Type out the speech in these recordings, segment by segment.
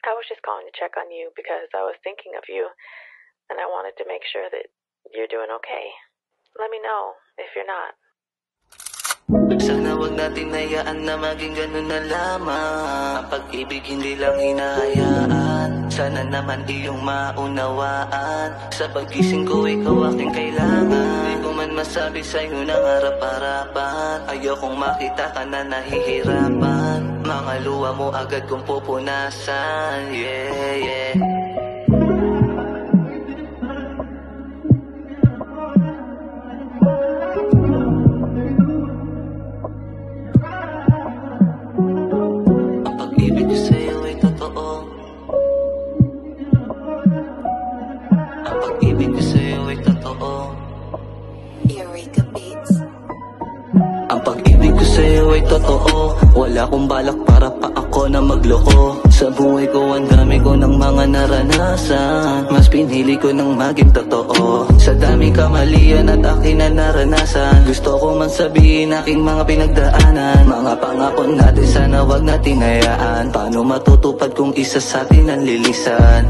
I was just calling to check on you because I was thinking of you and I wanted to make sure that you're doing okay. Let me know if you're not. Sana wag natin hayaan na maging ganun na lamang. Ang pag-ibig hindi lang hinahayaan. Sana naman iyong maunawaan. Sa paggising ko ikaw aking kailangan. Di ko man masabi sa'yo ng harap-harapan. Ayokong makita ka na nahihirapan. Mga luha mo agad kong pupunasan. Yeah, yeah. Ang pag-ibig ko sa'yo ay totoo. Wala akong balak para pa ako na magloko. Sa buhay ko ang dami ko ng mga naranasan. Mas pinili ko ng maging totoo. Sa daming kamalian at akin na naranasan. Gusto ko man sabihin aking mga pinagdaanan. Mga pangako natin sana wag natin hayaan. Paano matutupad kung isa sa atin ang lilisan?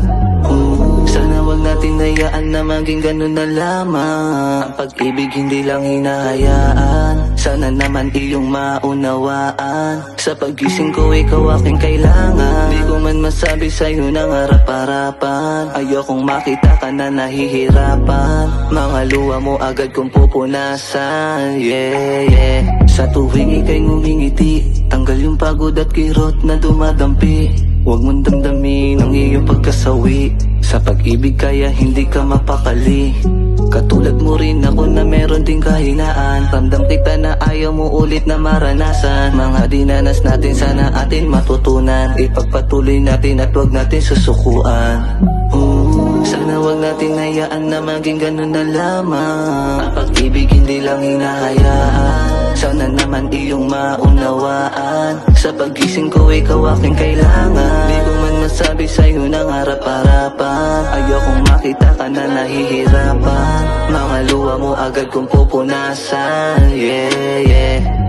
Sana wag natin hayaan na maging ganun na lamang. Ang pag-ibig hindi lang hinahayaan. Sana naman iyong maunawaan. Sa paggising ko ikaw aking kailangan. Di ko man masabi sa'yo ng harap-harapan. Ayokong makita ka na nahihirapan. Mga luha mo agad kong pupunasan. Yeah, yeah. Sa tuwing ika'y ngumingiti, tanggal yung pagod at kirot na dumadampi. Huwag mong damdamin ang iyong pagkasawi. Sa pag-ibig kaya hindi ka mapakali. Katulad mo rin ako na meron ding kahinaan. Ramdam kita na ayaw mo ulit na maranasan. Mga dinanas natin sana atin matutunan. Ipagpatuloy natin at huwag natin susukuan. Sana wag natin hayaan na maging ganun na lamang. Ang pag-ibig hindi lang hinahayaan. Sana naman iyong maunawaan. Sa paggising ko ikaw aking kailangan. Di ko man masabi sa'yo ng harap-harapan. Ayokong makita ka na nahihirapan. Mga luha mo agad kong pupunasan. Yeah, yeah.